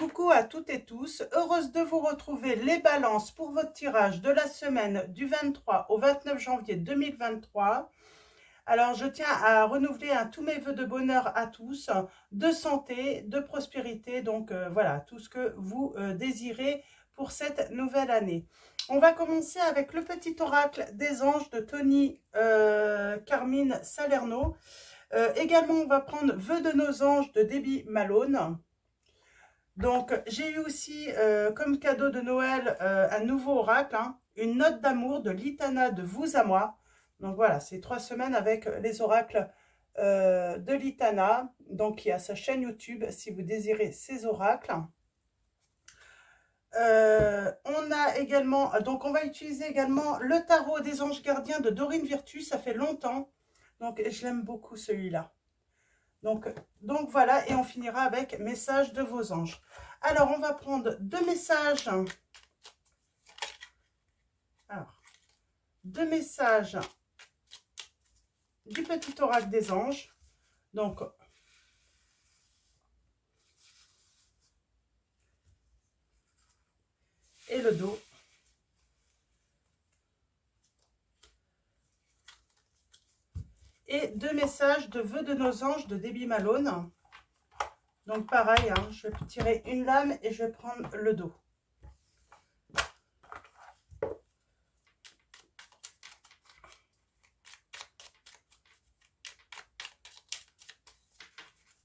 Coucou à toutes et tous, heureuse de vous retrouver les balances pour votre tirage de la semaine du 23 au 29 janvier 2023. Alors je tiens à renouveler tous mes vœux de bonheur à tous, de santé, de prospérité, donc voilà, tout ce que vous désirez pour cette nouvelle année. On va commencer avec le petit oracle des anges de Tony Carmine Salerno. Également, on va prendre vœux de nos anges de Debbie Malone. Donc, j'ai eu aussi comme cadeau de Noël un nouveau oracle, une note d'amour de Litana de vous à moi. Donc voilà, c'est 3 semaines avec les oracles de Litana. Donc, il y a sa chaîne YouTube si vous désirez ces oracles. On a également, donc on va utiliser également le tarot des anges gardiens de Dorine Virtus. Ça fait longtemps, donc je l'aime beaucoup celui-là. Donc voilà, et on finira avec message de vos anges. Alors, on va prendre 2 messages. Alors, 2 messages du petit oracle des anges. Donc, et le dos. Et 2 messages de vœux de nos anges de Debbie Malone. Donc pareil, je vais tirer une lame et je vais prendre le dos.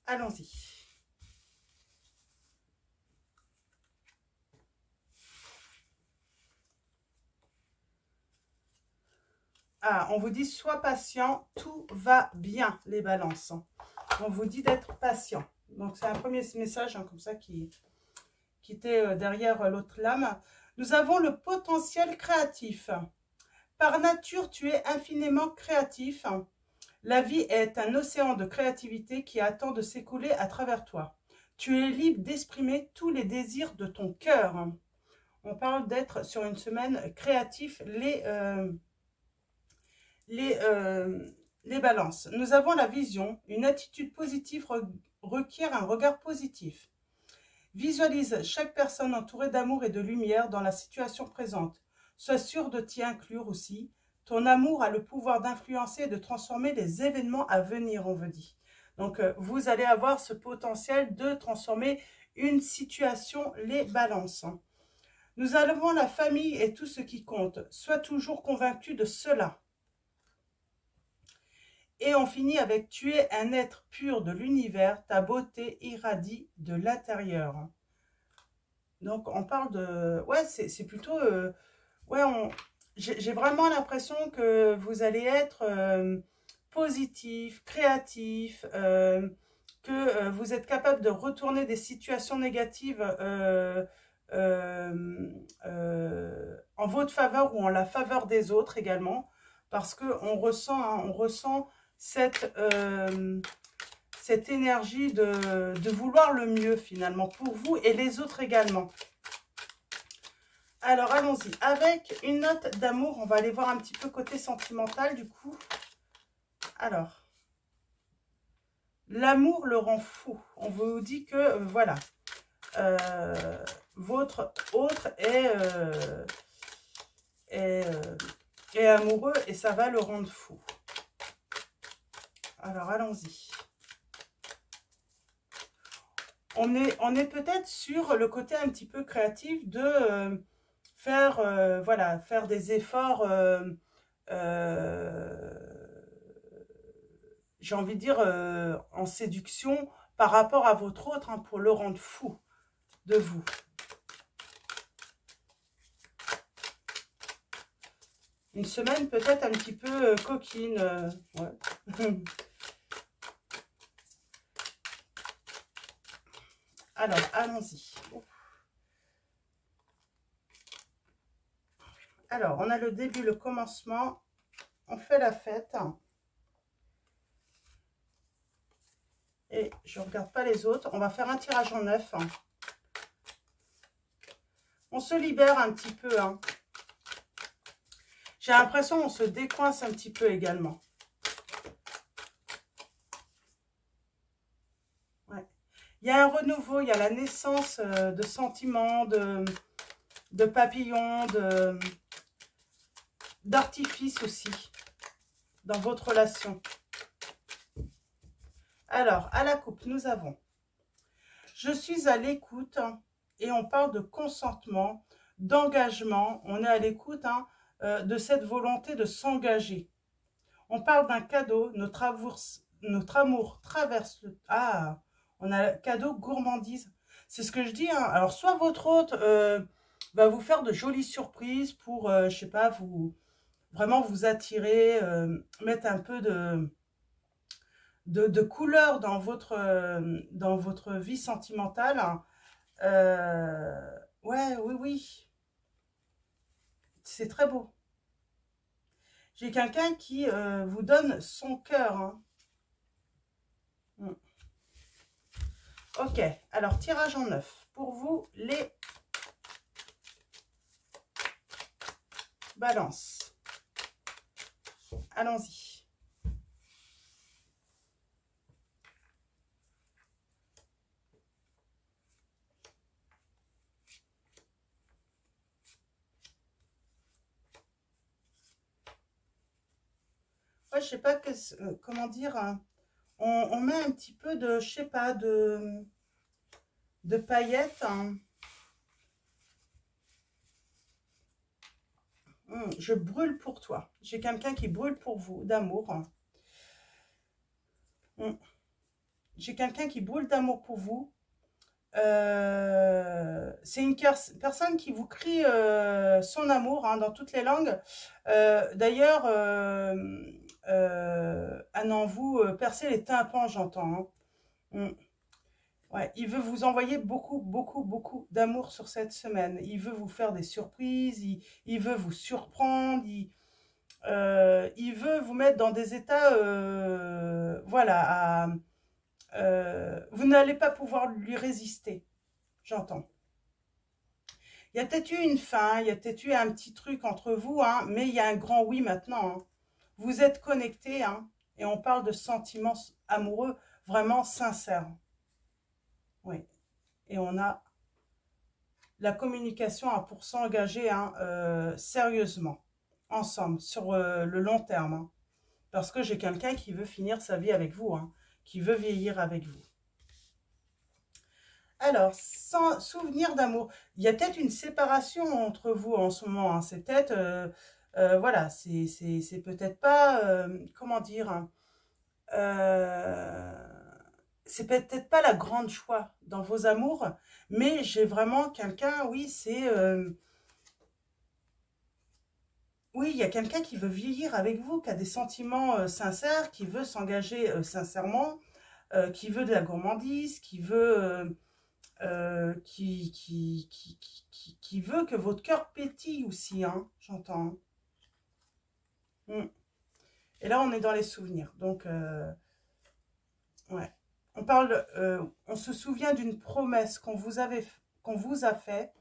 Allons-y. Ah, on vous dit sois patient, tout va bien les balances. On vous dit d'être patient. Donc c'est un premier message comme ça qui était derrière l'autre lame. Nous avons le potentiel créatif. Par nature, tu es infiniment créatif. La vie est un océan de créativité qui attend de s'écouler à travers toi. Tu es libre d'exprimer tous les désirs de ton cœur. On parle d'être sur une semaine créative, les balances. Nous avons la vision. Une attitude positive requiert un regard positif. Visualise chaque personne entourée d'amour et de lumière dans la situation présente. Sois sûr de t'y inclure aussi. Ton amour a le pouvoir d'influencer et de transformer les événements à venir, on veut dire. Donc, vous allez avoir ce potentiel de transformer une situation, les balances. Nous avons la famille et tout ce qui compte. Sois toujours convaincu de cela. Et on finit avec « Tu es un être pur de l'univers, ta beauté irradie de l'intérieur ». Donc, on parle de... Ouais, c'est plutôt... ouais, j'ai vraiment l'impression que vous allez être positif, créatif, que vous êtes capable de retourner des situations négatives en votre faveur ou en la faveur des autres également. Parce qu'on ressent, on ressent cette énergie de vouloir le mieux finalement pour vous et les autres également. Alors allons-y, avec une note d'amour, on va aller voir un petit peu côté sentimental du coup. Alors, l'amour le rend fou. On vous dit que voilà, votre autre est amoureux et ça va le rendre fou. Alors allons-y. On est peut-être sur le côté un petit peu créatif de faire, voilà, faire des efforts, j'ai envie de dire, en séduction par rapport à votre autre, pour le rendre fou de vous. Une semaine peut-être un petit peu coquine, ouais. Alors, allons-y. Alors, on a le début, le commencement. On fait la fête. Et je ne regarde pas les autres. On va faire un tirage en 9. On se libère un petit peu. J'ai l'impression qu'on se décoince un petit peu également. Ouais. Il y a un renouveau, il y a la naissance de sentiments, de papillons, d'artifice aussi dans votre relation. Alors, à la coupe, nous avons « Je suis à l'écoute » et on parle de consentement, d'engagement. On est à l'écoute de cette volonté de s'engager. On parle d'un cadeau, notre amour traverse le... Ah, on a cadeau gourmandise. C'est ce que je dis. Alors, soit votre hôte va vous faire de jolies surprises pour, je sais pas, vraiment vous attirer, mettre un peu de couleur dans votre vie sentimentale. Ouais, oui, oui. C'est très beau. J'ai quelqu'un qui vous donne son cœur. Hein. Ok, alors tirage en 9. Pour vous, les balances. Allons-y. Ouais, je sais pas comment dire. On met un petit peu de, je sais pas, de paillettes. Hein. Je brûle pour toi. J'ai quelqu'un qui brûle pour vous, d'amour. J'ai quelqu'un qui brûle d'amour pour vous. C'est une personne qui vous crie son amour dans toutes les langues. D'ailleurs, en vous percer les tympans, j'entends. Ouais, il veut vous envoyer beaucoup, beaucoup, beaucoup d'amour sur cette semaine. Il veut vous faire des surprises, il veut vous surprendre, il veut vous mettre dans des états, voilà, vous n'allez pas pouvoir lui résister, j'entends. Il y a peut-être eu une fin, il y a peut-être eu un petit truc entre vous, mais il y a un grand oui maintenant. Vous êtes connectés, et on parle de sentiments amoureux vraiment sincères. Oui, et on a la communication pour s'engager sérieusement, ensemble, sur le long terme. Parce que j'ai quelqu'un qui veut finir sa vie avec vous, qui veut vieillir avec vous. Alors, sans souvenir d'amour, il y a peut-être une séparation entre vous en ce moment. C'est peut-être, voilà, c'est peut-être pas, comment dire, c'est peut-être pas la grande choix dans vos amours, mais j'ai vraiment quelqu'un, oui, oui, il y a quelqu'un qui veut vieillir avec vous, qui a des sentiments sincères, qui veut s'engager sincèrement, qui veut de la gourmandise, qui veut... qui veut que votre cœur pétille aussi, j'entends. Et là, on est dans les souvenirs. Donc, ouais. On se souvient d'une promesse qu'on vous a fait.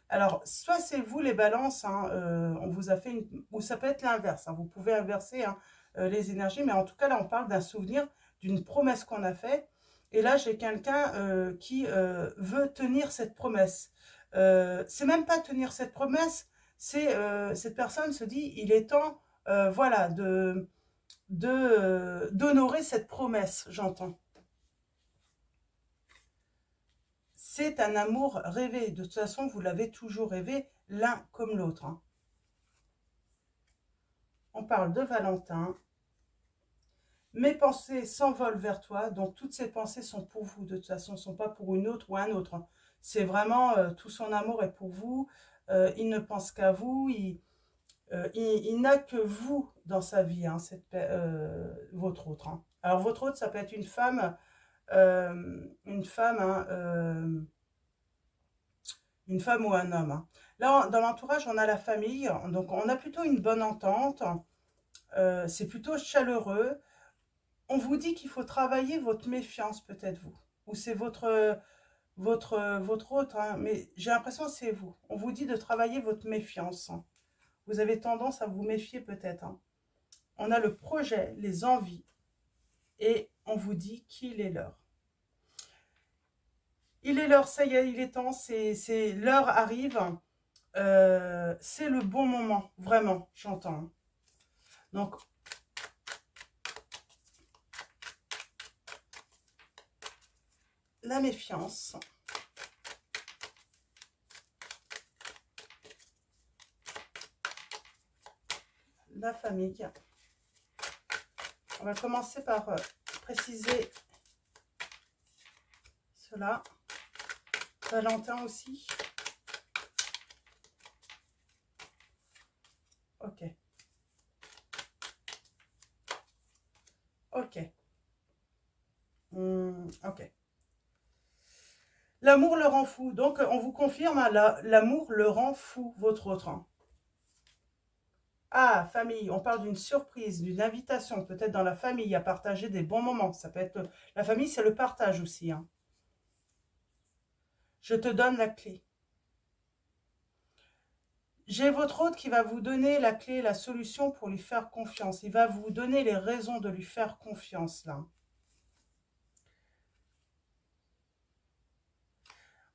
Alors, soit c'est vous les balances, on vous a fait ou ça peut être l'inverse. Vous pouvez inverser les énergies, mais en tout cas, là, on parle d'un souvenir, d'une promesse qu'on a faite. Et là, j'ai quelqu'un qui veut tenir cette promesse. C'est même pas tenir cette promesse, c'est cette personne se dit, il est temps, voilà, d'honorer cette promesse, j'entends. C'est un amour rêvé. De toute façon, vous l'avez toujours rêvé, l'un comme l'autre. On parle de Valentin. Mes pensées s'envolent vers toi, donc toutes ces pensées sont pour vous. De toute façon, ne sont pas pour une autre ou un autre. C'est vraiment, tout son amour est pour vous. Il ne pense qu'à vous. Il n'a que vous dans sa vie, votre autre. Alors, votre autre, ça peut être une femme, une femme ou un homme. Là, dans l'entourage, on a la famille, donc on a plutôt une bonne entente, c'est plutôt chaleureux. On vous dit qu'il faut travailler votre méfiance, peut-être vous, ou c'est votre autre, mais j'ai l'impression que c'est vous. On vous dit de travailler votre méfiance. Vous avez tendance à vous méfier peut-être. On a le projet, les envies, et on vous dit qu'il est l'heure. Il est l'heure, ça y est, il est temps, l'heure arrive. C'est le bon moment, vraiment, j'entends. Donc, la méfiance. La famille. On va commencer par préciser cela. Valentin aussi. Ok. Ok. Ok. L'amour le rend fou. Donc, on vous confirme, hein, l'amour le rend fou, votre autre. Hein. Ah, famille, on parle d'une surprise, d'une invitation, peut-être dans la famille, à partager des bons moments. Ça peut être... La famille, c'est le partage aussi. Hein. Je te donne la clé. J'ai votre hôte qui va vous donner la clé, la solution pour lui faire confiance. Il va vous donner les raisons de lui faire confiance, là.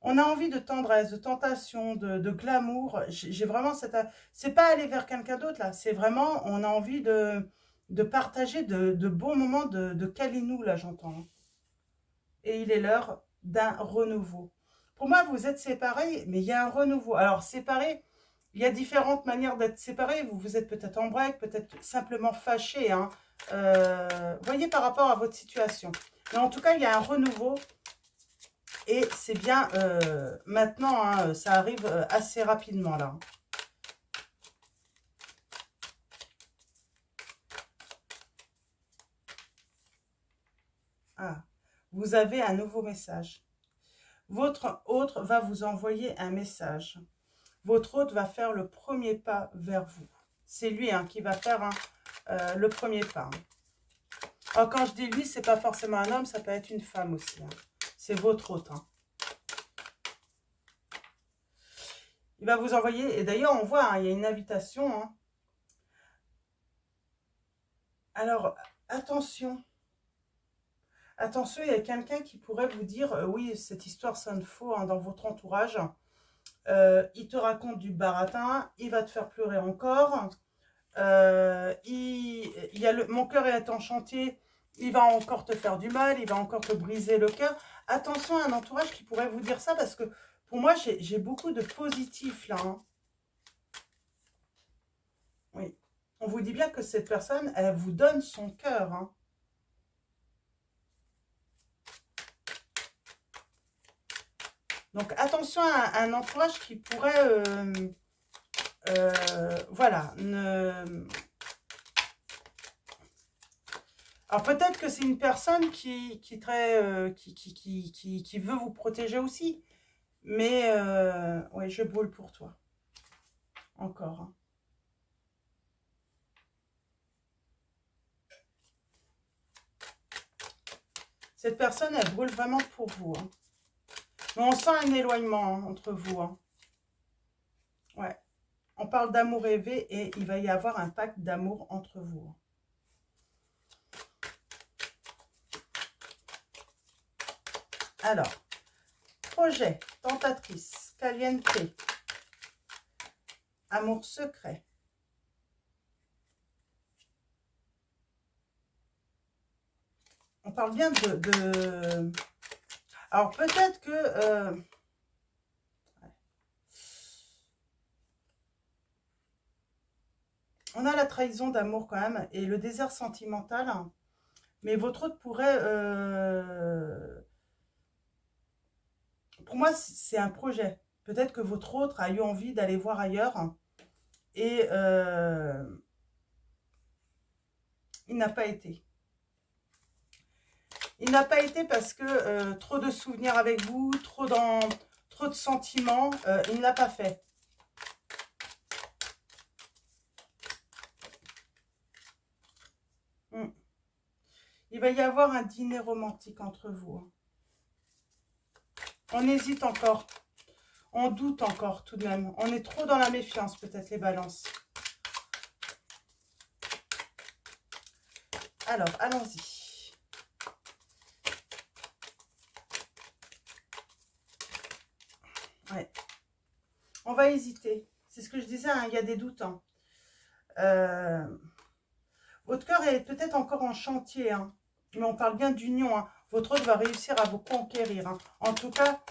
On a envie de tendresse, de tentation, de glamour. J'ai vraiment cette... C'est pas aller vers quelqu'un d'autre, là. C'est vraiment... On a envie de partager de beaux moments de câlinou, là, j'entends. Et il est l'heure d'un renouveau. Pour moi, vous êtes séparés, mais il y a un renouveau. Alors, séparés, il y a différentes manières d'être séparés. Vous êtes peut-être en break, peut-être simplement fâchés. Hein. Voyez par rapport à votre situation. Mais en tout cas, il y a un renouveau. Et c'est bien maintenant, hein, ça arrive assez rapidement là. Ah, vous avez un nouveau message. Votre autre va vous envoyer un message. Votre hôte va faire le premier pas vers vous. C'est lui hein, qui va faire hein, le premier pas. Alors, quand je dis lui, c'est pas forcément un homme, ça peut être une femme aussi. Hein. C'est votre hôte. Hein. Il va vous envoyer, et d'ailleurs, on voit, hein, il y a une invitation. Hein. Alors, attention. Attention, il y a quelqu'un qui pourrait vous dire, oui, cette histoire sonne faux hein, dans votre entourage. Il te raconte du baratin, il va te faire pleurer encore. Il y a mon cœur est en chantier, il va encore te faire du mal, il va encore te briser le cœur. Attention à un entourage qui pourrait vous dire ça parce que pour moi, j'ai beaucoup de positifs là. Hein. Oui. On vous dit bien que cette personne, elle vous donne son cœur. Hein. Donc attention à un entourage qui pourrait... voilà. Alors peut-être que c'est une personne qui veut vous protéger aussi. Mais ouais, je brûle pour toi. Encore. Hein. Cette personne, elle brûle vraiment pour vous. Hein. Mais on sent un éloignement hein, entre vous. Hein. Ouais. On parle d'amour rêvé et il va y avoir un pacte d'amour entre vous. Alors, projet, tentatrice, caliente, amour secret. On parle bien de... Alors, peut-être que... on a la trahison d'amour quand même et le désert sentimental. Hein. Mais votre autre pourrait... pour moi, c'est un projet. Peut-être que votre autre a eu envie d'aller voir ailleurs. Et il n'a pas été. Il n'a pas été parce que trop de souvenirs avec vous, trop de sentiments, il ne l'a pas fait. Il va y avoir un dîner romantique entre vous. On hésite encore. On doute encore tout de même. On est trop dans la méfiance peut-être les balances. Alors, allons-y. Ouais. On va hésiter. C'est ce que je disais, hein, il y a des doutes. Hein. Votre cœur est peut-être encore en chantier, hein, mais on parle bien d'union. Hein. Votre autre va réussir à vous conquérir. Hein. En tout cas,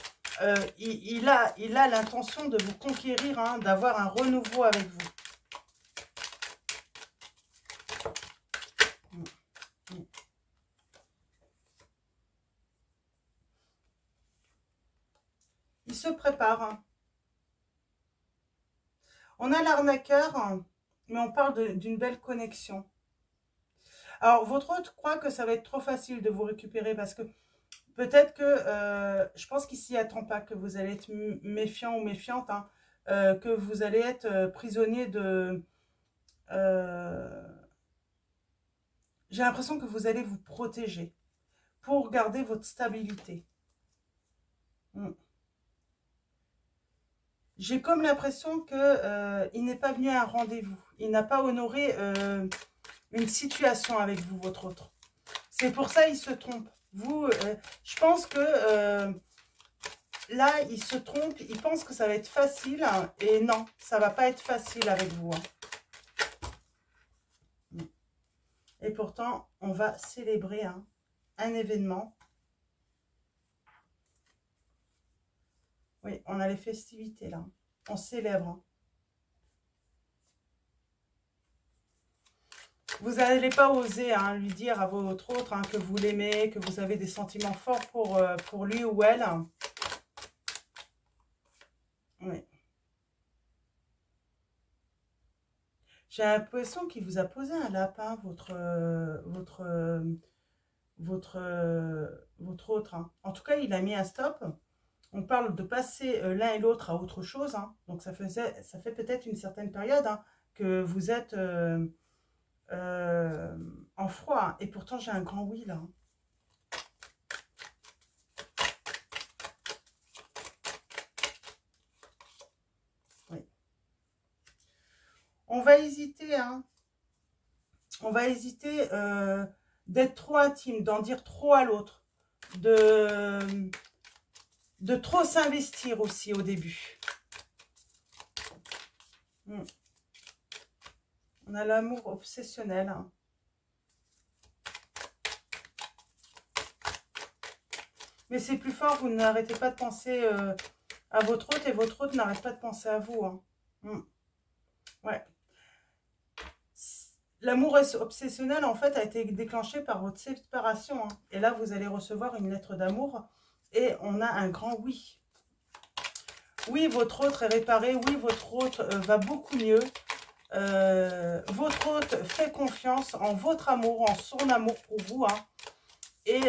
il a l'intention de vous conquérir, hein, d'avoir un renouveau avec vous. Il se prépare. Hein. On a l'arnaqueur, hein, mais on parle d'une belle connexion. Alors, votre autre croit que ça va être trop facile de vous récupérer parce que peut-être que, je pense qu'il s'y attend pas, que vous allez être méfiant ou méfiante, hein, que vous allez être prisonnier de... j'ai l'impression que vous allez vous protéger pour garder votre stabilité. J'ai comme l'impression qu'il n'est pas venu à un rendez-vous. Il n'a pas honoré une situation avec vous, votre autre. C'est pour ça qu'il se trompe. Vous, je pense que là, il se trompe. Il pense que ça va être facile. Hein, et non, ça va pas être facile avec vous. Hein. Et pourtant, on va célébrer hein, un événement. Oui, on a les festivités là. On célèbre. Hein. Vous n'allez pas oser hein, lui dire à votre autre hein, que vous l'aimez, que vous avez des sentiments forts pour lui ou elle. Oui. J'ai l'impression qu'il vous a posé un lapin, votre autre. Hein. En tout cas, il a mis un stop. On parle de passer l'un et l'autre à autre chose. Hein. Donc, ça fait peut-être une certaine période hein, que vous êtes en froid. Hein. Et pourtant, j'ai un grand oui là. Hein. Oui. On va hésiter. Hein. On va hésiter d'être trop intime, d'en dire trop à l'autre. De trop s'investir aussi au début. On a l'amour obsessionnel. Hein. Mais c'est plus fort, vous n'arrêtez pas de penser à votre autre et votre autre n'arrête pas de penser à vous. Hein. Ouais. L'amour obsessionnel, en fait, a été déclenché par votre séparation. Hein. Et là, vous allez recevoir une lettre d'amour et on a un grand oui. Oui, votre autre est réparé. Oui, votre autre va beaucoup mieux. Votre hôte fait confiance en votre amour, en son amour pour vous. Hein, et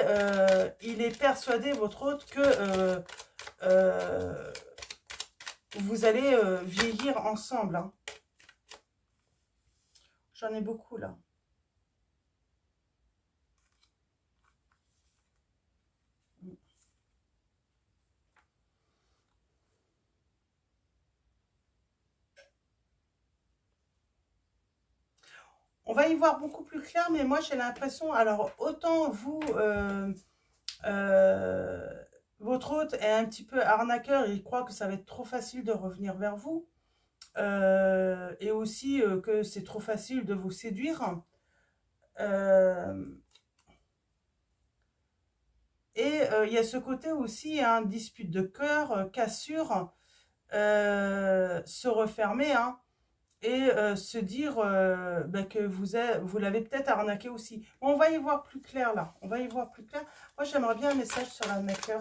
il est persuadé, votre hôte, que vous allez vieillir ensemble. Hein. J'en ai beaucoup là. On va y voir beaucoup plus clair, mais moi j'ai l'impression, alors autant vous, votre hôte est un petit peu arnaqueur, il croit que ça va être trop facile de revenir vers vous, et aussi que c'est trop facile de vous séduire. Et il y a ce côté aussi, hein, dispute de cœur, cassure, se refermer, hein, et se dire ben, que vous l'avez peut-être arnaqué aussi. Bon, on va y voir plus clair là. On va y voir plus clair. Moi, j'aimerais bien un message sur l'arnaqueur.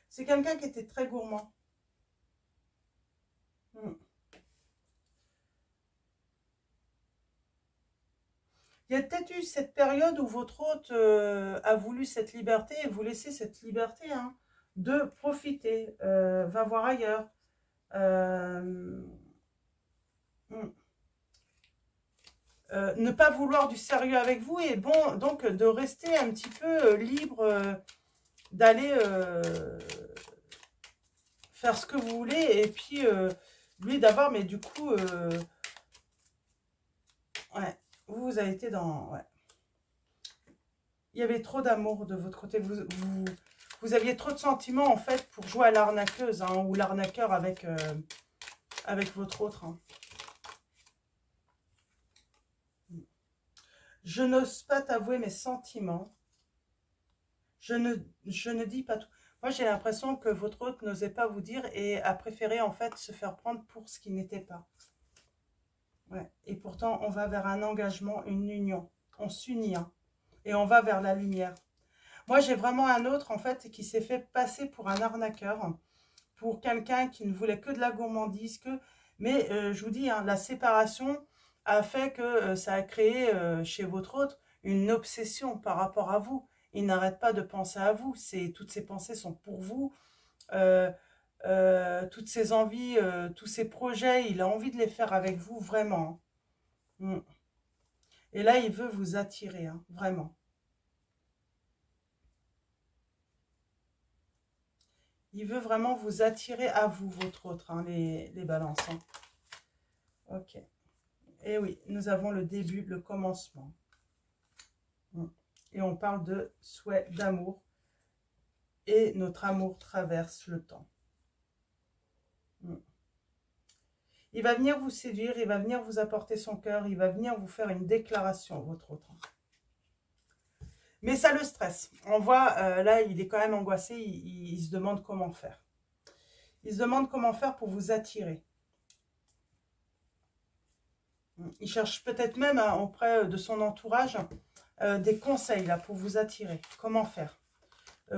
C'est quelqu'un qui était très gourmand. Il y a peut-être eu cette période où votre hôte a voulu cette liberté et vous laissez cette liberté hein, de profiter, va voir ailleurs. Ne pas vouloir du sérieux avec vous et bon, donc de rester un petit peu libre d'aller faire ce que vous voulez et puis lui d'avoir, mais du coup, ouais, vous avez été dans... Ouais. il y avait trop d'amour de votre côté. Vous aviez trop de sentiments, en fait, pour jouer à l'arnaqueuse, hein, ou l'arnaqueur avec, avec votre autre. Hein. Je n'ose pas t'avouer mes sentiments. Je ne dis pas tout. Moi, j'ai l'impression que votre autre n'osait pas vous dire et a préféré, en fait, se faire prendre pour ce qui n'était pas. Ouais. Et pourtant, on va vers un engagement, une union. On s'unit, hein, et on va vers la lumière. Moi, j'ai vraiment un autre, en fait, qui s'est fait passer pour un arnaqueur, pour quelqu'un qui ne voulait que de la gourmandise. Mais je vous dis, hein, la séparation a fait que ça a créé chez votre autre une obsession par rapport à vous. Il n'arrête pas de penser à vous. Toutes ses pensées sont pour vous. Toutes ses envies, tous ses projets, il a envie de les faire avec vous, vraiment. Mm. Et là, il veut vous attirer, hein, vraiment. Il veut vraiment vous attirer à vous, votre autre, hein, les balances. Hein. Ok. Et oui, nous avons le début, le commencement. Et on parle de souhait d'amour. Et notre amour traverse le temps. Il va venir vous séduire, il va venir vous apporter son cœur, il va venir vous faire une déclaration, votre autre. Mais ça le stresse. On voit, là, il est quand même angoissé, il se demande comment faire. Il se demande comment faire pour vous attirer. Il cherche peut-être même auprès de son entourage des conseils là pour vous attirer. Comment faire,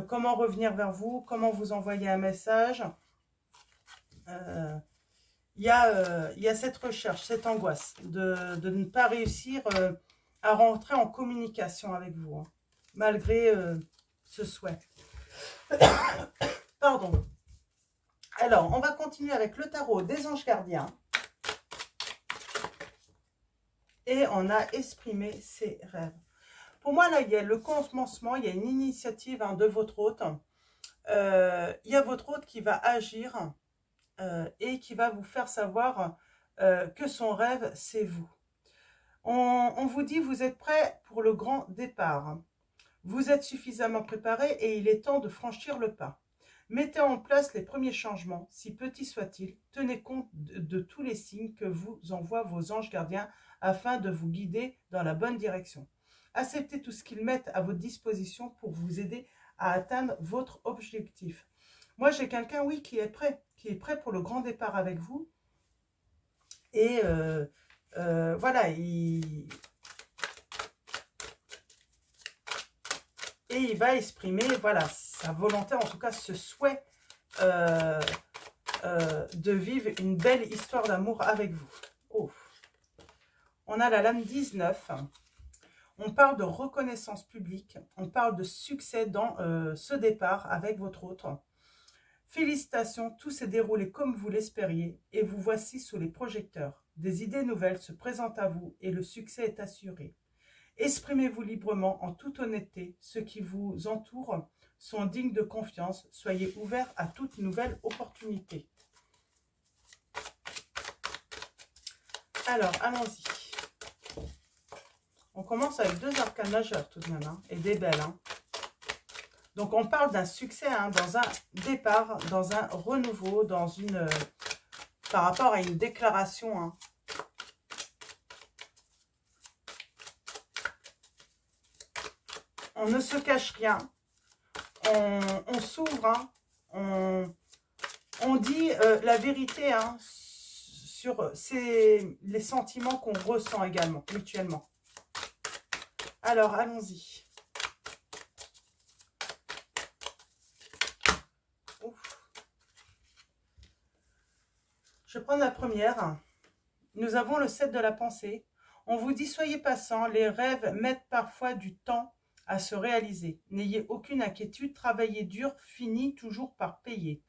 comment revenir vers vous, comment vous envoyer un message. Il y a cette recherche, cette angoisse de ne pas réussir à rentrer en communication avec vous, hein, malgré ce souhait. Pardon. Alors, on va continuer avec le tarot des anges gardiens. Et on a exprimé ses rêves. Pour moi, là, il y a le commencement, il y a une initiative, hein, de votre hôte. Il y a votre hôte qui va agir et qui va vous faire savoir que son rêve, c'est vous. On vous dit, vous êtes prêt pour le grand départ. Vous êtes suffisamment préparé et il est temps de franchir le pas. Mettez en place les premiers changements, si petits soient-ils. Tenez compte de tous les signes que vous envoient vos anges gardiens afin de vous guider dans la bonne direction. Acceptez tout ce qu'ils mettent à votre disposition pour vous aider à atteindre votre objectif. Moi, j'ai quelqu'un, oui, qui est prêt pour le grand départ avec vous. Et voilà, il va exprimer, voilà, sa volonté, en tout cas ce souhait de vivre une belle histoire d'amour avec vous. Oh. On a la lame 19. On parle de reconnaissance publique. On parle de succès dans ce départ avec votre autre. Félicitations, tout s'est déroulé comme vous l'espériez et vous voici sous les projecteurs. Des idées nouvelles se présentent à vous et le succès est assuré. Exprimez-vous librement, en toute honnêteté. Ceux qui vous entourent sont dignes de confiance. Soyez ouverts à toute nouvelle opportunité. Alors, allons-y. On commence avec 2 arcanes majeures tout de même, hein, et des belles. Hein. Donc, on parle d'un succès, hein, dans un départ, dans un renouveau, dans une... par rapport à une déclaration, hein. On ne se cache rien, on s'ouvre, hein, on dit la vérité, hein, sur les sentiments qu'on ressent également, mutuellement. Alors, allons-y. Je prends la première. Nous avons le 7 de la pensée. On vous dit, soyez patient, les rêves mettent parfois du temps à se réaliser. N'ayez aucune inquiétude, travaillez dur, finit toujours par payer.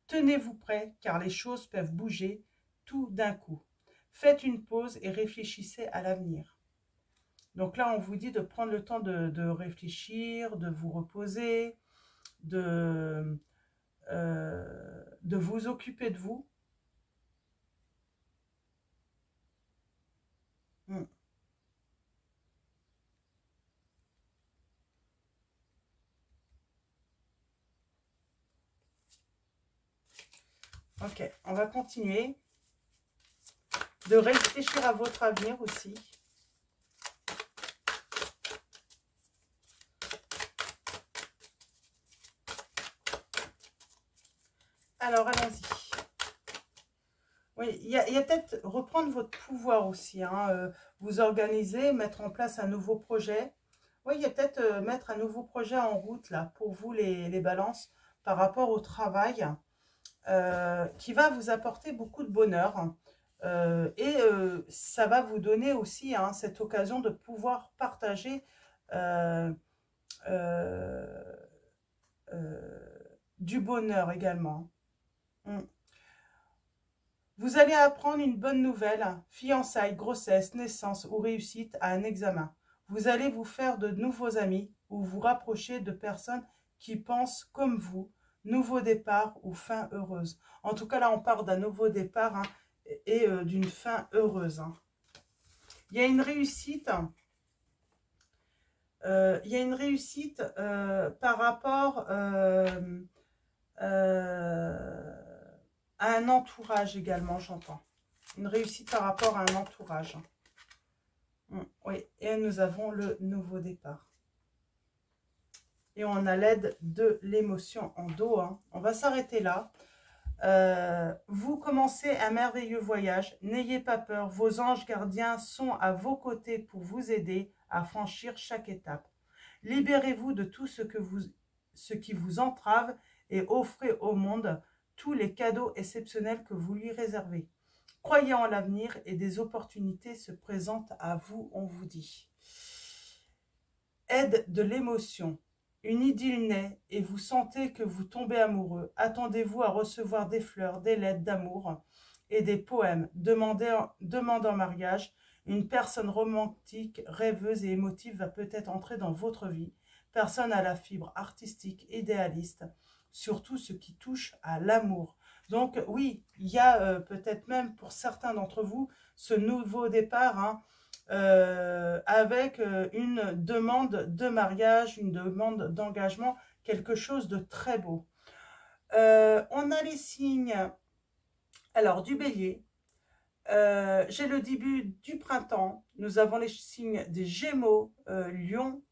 Tenez-vous prêt, car les choses peuvent bouger tout d'un coup. Faites une pause et réfléchissez à l'avenir. Donc là, on vous dit de prendre le temps de réfléchir, de vous reposer, de vous occuper de vous. Ok, on va continuer. De réfléchir à votre avenir aussi. Alors, allons-y. Oui, il y a peut-être reprendre votre pouvoir aussi. Hein, vous organiser, mettre en place un nouveau projet. Oui, il y a peut-être mettre un nouveau projet en route, là, pour vous, les balances, par rapport au travail, qui va vous apporter beaucoup de bonheur. Ça va vous donner aussi hein, cette occasion de pouvoir partager euh, euh, du bonheur également. Mm. Vous allez apprendre une bonne nouvelle, fiançailles, grossesse, naissance ou réussite à un examen. Vous allez vous faire de nouveaux amis ou vous rapprocher de personnes qui pensent comme vous. Nouveau départ ou fin heureuse. En tout cas, là, on parle d'un nouveau départ hein, et d'une fin heureuse. Hein. Il y a une réussite. Il y a une réussite par rapport à un entourage également, j'entends. Une réussite par rapport à un entourage. Oui, et nous avons le nouveau départ. Et on a l'aide de l'émotion en dos. Hein. On va s'arrêter là. Vous commencez un merveilleux voyage. N'ayez pas peur. Vos anges gardiens sont à vos côtés pour vous aider à franchir chaque étape. Libérez-vous de tout ce qui vous entrave et offrez au monde tous les cadeaux exceptionnels que vous lui réservez. Croyez en l'avenir et des opportunités se présentent à vous, on vous dit. Aide de l'émotion. Une idylle naît et vous sentez que vous tombez amoureux. Attendez-vous à recevoir des fleurs, des lettres d'amour et des poèmes. Demandez en mariage. Une personne romantique, rêveuse et émotive va peut-être entrer dans votre vie. Personne à la fibre artistique, idéaliste, surtout ce qui touche à l'amour. Donc oui, il y a peut-être même pour certains d'entre vous ce nouveau départ hein, avec une demande de mariage, une demande d'engagement, quelque chose de très beau. On a les signes, alors du bélier, j'ai le début du printemps, nous avons les signes des Gémeaux, Lion,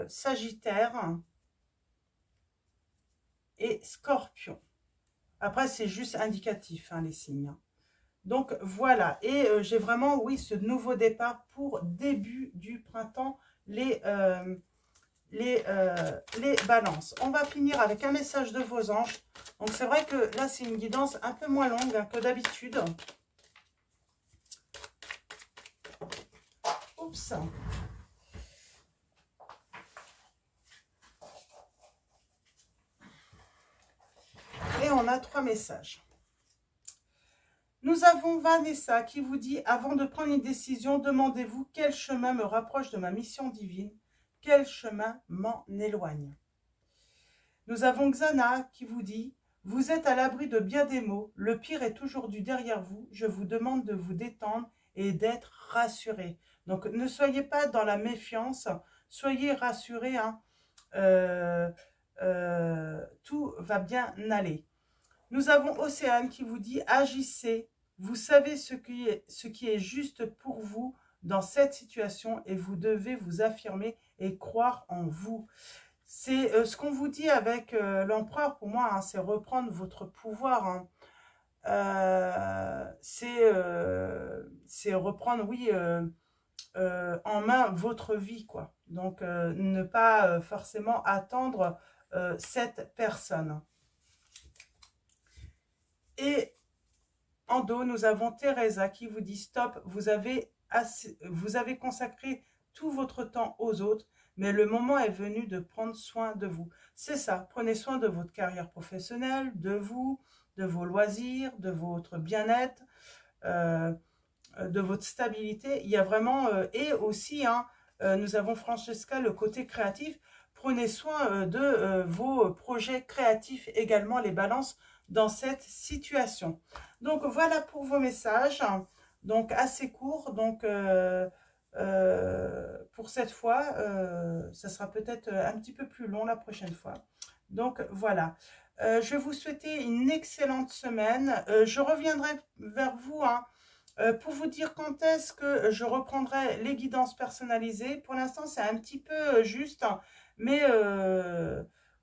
Sagittaire et Scorpion. Après, c'est juste indicatif, hein, les signes. Donc, voilà. Et j'ai vraiment, oui, ce nouveau départ pour début du printemps, les balances. On va finir avec un message de vos anges. Donc, c'est vrai que là, c'est une guidance un peu moins longue hein, que d'habitude. Oups. Et on a 3 messages. Nous avons Vanessa qui vous dit « Avant de prendre une décision, demandez-vous quel chemin me rapproche de ma mission divine, quel chemin m'en éloigne. » Nous avons Xana qui vous dit « Vous êtes à l'abri de bien des maux, le pire est aujourd'hui derrière vous, je vous demande de vous détendre et d'être rassuré. » Donc ne soyez pas dans la méfiance, soyez rassurés, hein, tout va bien aller. Nous avons Océane qui vous dit « Agissez, vous savez ce qui est juste pour vous dans cette situation et vous devez vous affirmer et croire en vous. » C'est ce qu'on vous dit avec l'empereur pour moi, hein, c'est reprendre votre pouvoir. Hein. C'est reprendre, oui, en main votre vie, quoi. Donc, ne pas forcément attendre cette personne. Et en dos, nous avons Teresa qui vous dit « Stop, vous avez consacré tout votre temps aux autres, mais le moment est venu de prendre soin de vous. » C'est ça, prenez soin de votre carrière professionnelle, de vous, de vos loisirs, de votre bien-être, de votre stabilité. Il y a vraiment, et aussi, hein, nous avons Francesca, le côté créatif. Prenez soin de vos projets créatifs également, les balances, dans cette situation. Donc voilà pour vos messages, donc assez court, donc pour cette fois. Ça sera peut-être un petit peu plus long la prochaine fois. Donc voilà. Je vais vous souhaiter une excellente semaine. Je reviendrai vers vous hein, pour vous dire quand est-ce que je reprendrai les guidances personnalisées. Pour l'instant, c'est un petit peu juste, hein, mais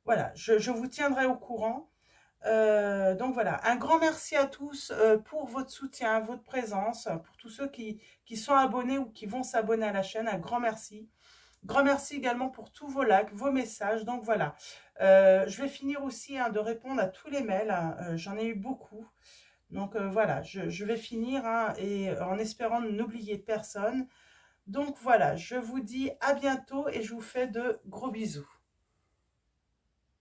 voilà, je vous tiendrai au courant. Donc voilà, un grand merci à tous pour votre soutien, votre présence, pour tous ceux qui sont abonnés ou qui vont s'abonner à la chaîne, un grand merci. Grand merci également pour tous vos likes, vos messages. Donc voilà, je vais finir aussi hein, de répondre à tous les mails, hein. J'en ai eu beaucoup. Donc voilà, je vais finir hein, et en espérant n'oublier personne. Donc voilà, je vous dis à bientôt et je vous fais de gros bisous.